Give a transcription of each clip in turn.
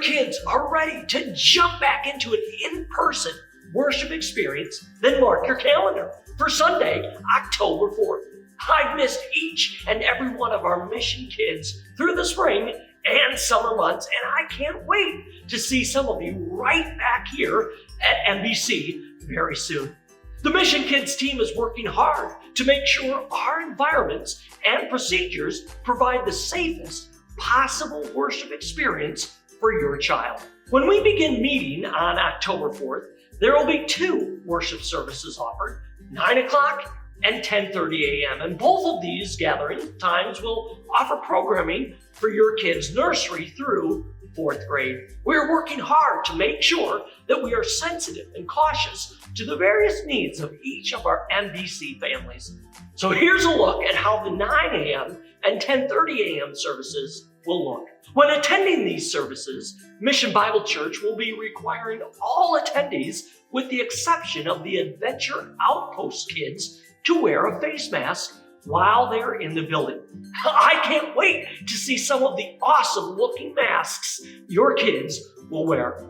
your kids are ready to jump back into an in-person worship experience, then mark your calendar for Sunday, October 4th. I've missed each and every one of our mission kids through the spring and summer months, and I can't wait to see some of you right back here at NBC very soon. The Mission Kids team is working hard to make sure our environments and procedures provide the safest possible worship experience for your child. When we begin meeting on October 4th, there will be 2 worship services offered, 9 o'clock and 10:30 a.m. And both of these gathering times will offer programming for your kids' nursery through 4th grade. We are working hard to make sure that we are sensitive and cautious to the various needs of each of our MBC families. So here's a look at how the 9 a.m. and 10:30 a.m. services will look. When attending these services, Mission Bible Church will be requiring all attendees, with the exception of the Adventure Outpost kids, to wear a face mask while they're in the building. I can't wait to see some of the awesome looking masks your kids will wear.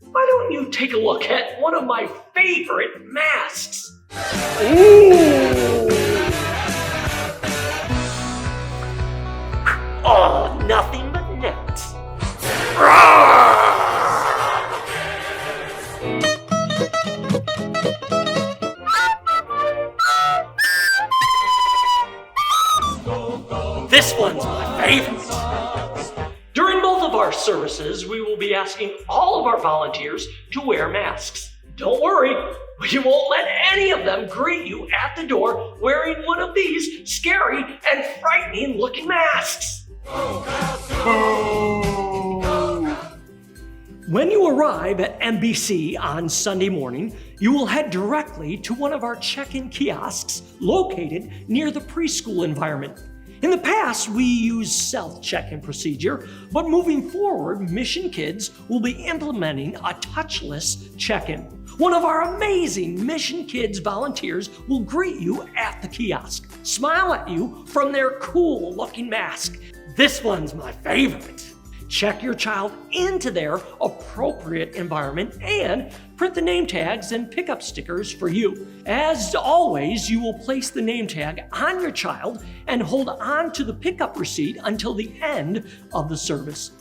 Why don't you take a look at one of my favorite masks? Ooh. Oh, nothing but nets. This one's my favorite. During both of our services, we will be asking all of our volunteers to wear masks. Don't worry, we won't let any of them greet you at the door wearing one of these scary and frightening looking masks. When you arrive at NBC on Sunday morning, you will head directly to one of our check-in kiosks located near the preschool environment. In the past, we used self-check-in procedure, but moving forward, Mission Kids will be implementing a touchless check-in. One of our amazing Mission Kids volunteers will greet you at the kiosk, smile at you from their cool-looking mask. This one's my favorite. Check your child into their appropriate environment and print the name tags and pickup stickers for you. As always, you will place the name tag on your child and hold on to the pickup receipt until the end of the service.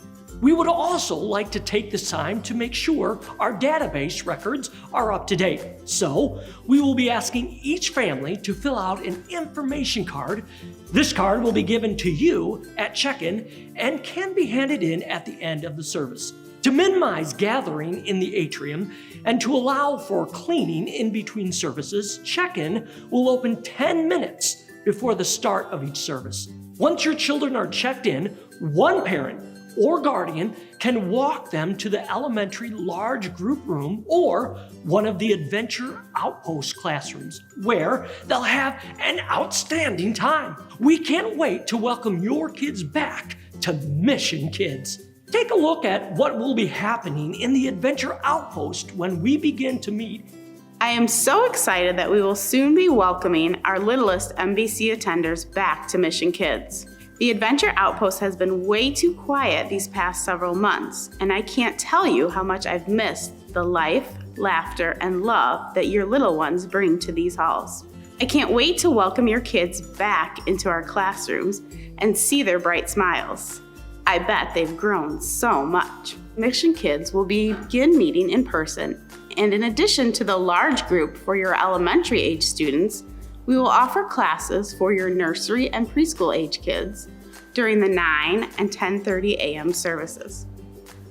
We would also like to take this time to make sure our database records are up to date. So, we will be asking each family to fill out an information card. This card will be given to you at check-in and can be handed in at the end of the service. To minimize gathering in the atrium and to allow for cleaning in between services, check-in will open 10 minutes before the start of each service. Once your children are checked in, one parent or guardian can walk them to the elementary large group room or one of the Adventure Outpost classrooms, where they'll have an outstanding time. We can't wait to welcome your kids back to Mission Kids. Take a look at what will be happening in the Adventure Outpost when we begin to meet. I am so excited that we will soon be welcoming our littlest MBC attenders back to Mission Kids. The Adventure Outpost has been way too quiet these past several months, and I can't tell you how much I've missed the life, laughter, and love that your little ones bring to these halls. I can't wait to welcome your kids back into our classrooms and see their bright smiles. I bet they've grown so much. Mission Kids will begin meeting in person, and in addition to the large group for your elementary age students, we will offer classes for your nursery and preschool age kids during the 9 and 10:30 a.m. services.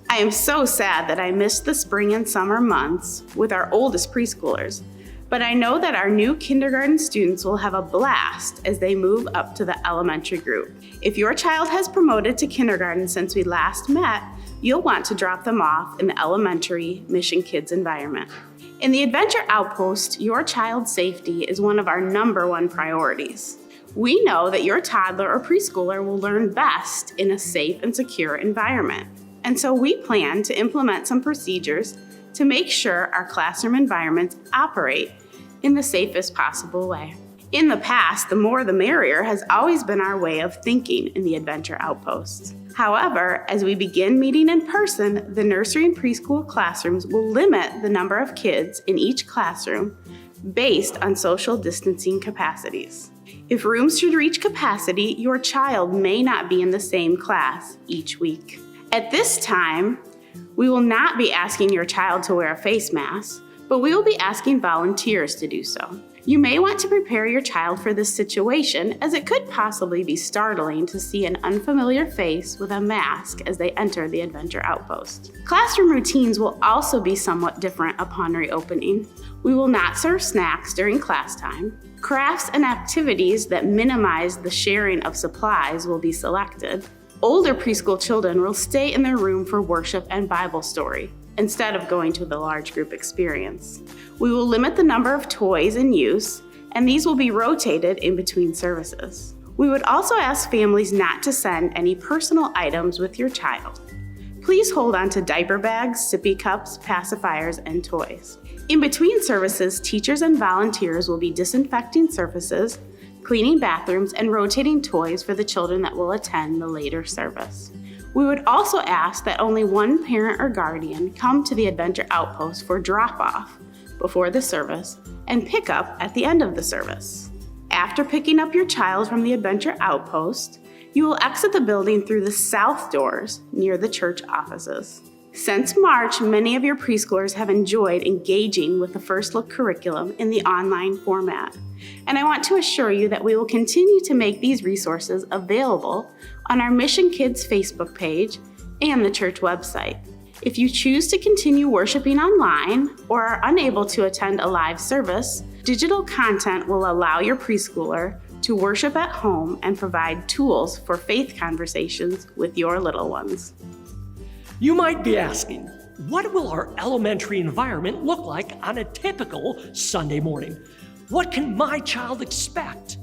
I am so sad that I missed the spring and summer months with our oldest preschoolers, but I know that our new kindergarten students will have a blast as they move up to the elementary group. If your child has promoted to kindergarten since we last met, you'll want to drop them off in the elementary Mission Kids environment. In the Adventure Outpost, your child's safety is one of our #1 priorities. We know that your toddler or preschooler will learn best in a safe and secure environment. And so we plan to implement some procedures to make sure our classroom environments operate in the safest possible way. In the past, the more the merrier has always been our way of thinking in the Adventure Outpost. However, as we begin meeting in person, the nursery and preschool classrooms will limit the number of kids in each classroom based on social distancing capacities. If rooms should reach capacity, your child may not be in the same class each week. At this time, we will not be asking your child to wear a face mask, but we will be asking volunteers to do so. You may want to prepare your child for this situation, as it could possibly be startling to see an unfamiliar face with a mask as they enter the Adventure Outpost. Classroom routines will also be somewhat different upon reopening. We will not serve snacks during class time. Crafts and activities that minimize the sharing of supplies will be selected. Older preschool children will stay in their room for worship and Bible story, instead of going to the large group experience. We will limit the number of toys in use, and these will be rotated in between services. We would also ask families not to send any personal items with your child. Please hold on to diaper bags, sippy cups, pacifiers, and toys. In between services, teachers and volunteers will be disinfecting surfaces, cleaning bathrooms, and rotating toys for the children that will attend the later service. We would also ask that only one parent or guardian come to the Adventure Outpost for drop-off before the service and pick up at the end of the service. After picking up your child from the Adventure Outpost, you will exit the building through the south doors near the church offices. Since March, many of your preschoolers have enjoyed engaging with the First Look curriculum in the online format, and I want to assure you that we will continue to make these resources available on our Mission Kids Facebook page and the church website. If you choose to continue worshiping online or are unable to attend a live service, digital content will allow your preschooler to worship at home and provide tools for faith conversations with your little ones. You might be asking, what will our elementary environment look like on a typical Sunday morning? What can my child expect?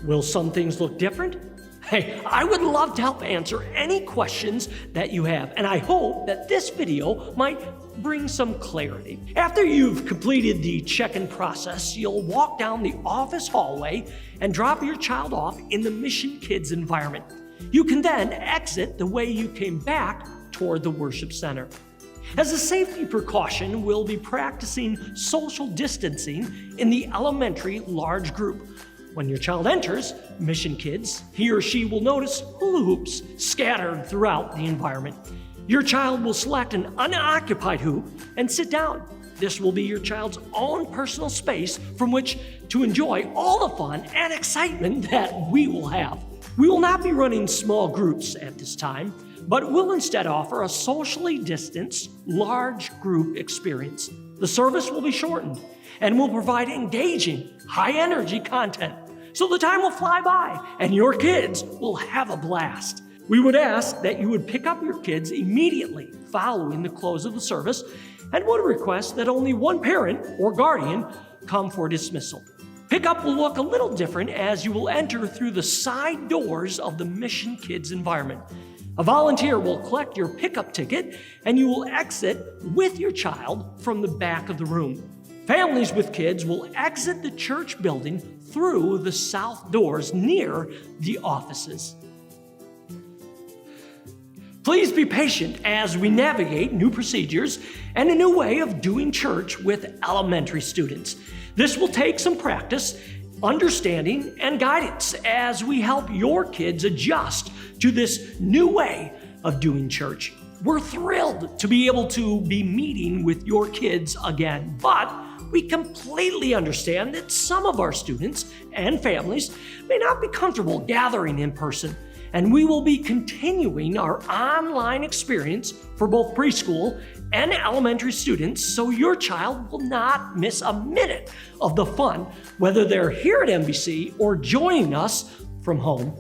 Will some things look different? Hey, I would love to help answer any questions that you have, and I hope that this video might bring some clarity. After you've completed the check-in process, you'll walk down the office hallway and drop your child off in the Mission Kids environment. You can then exit the way you came back toward the worship center. As a safety precaution, we'll be practicing social distancing in the elementary large group. When your child enters Mission Kids, he or she will notice hula hoops scattered throughout the environment. Your child will select an unoccupied hoop and sit down. This will be your child's own personal space from which to enjoy all the fun and excitement that we will have. We will not be running small groups at this time, but will instead offer a socially distanced, large group experience. The service will be shortened and will provide engaging, high-energy content, so the time will fly by and your kids will have a blast. We would ask that you would pick up your kids immediately following the close of the service and would request that only one parent or guardian come for dismissal. Pickup will look a little different as you will enter through the side doors of the Mission Kids environment. A volunteer will collect your pickup ticket and you will exit with your child from the back of the room. Families with kids will exit the church building through the south doors near the offices. Please be patient as we navigate new procedures and a new way of doing church with elementary students. This will take some practice, understanding, and guidance as we help your kids adjust to this new way of doing church. We're thrilled to be able to be meeting with your kids again, but we completely understand that some of our students and families may not be comfortable gathering in person, and we will be continuing our online experience for both preschool and elementary students, so your child will not miss a minute of the fun, whether they're here at MBC or joining us from home.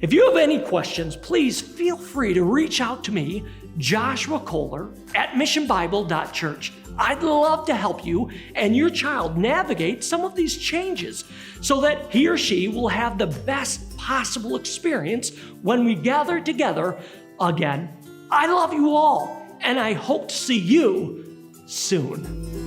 If you have any questions, please feel free to reach out to me, Joshua Kohler, at missionbible.church. I'd love to help you and your child navigate some of these changes so that he or she will have the best possible experience when we gather together again. I love you all, and I hope to see you soon.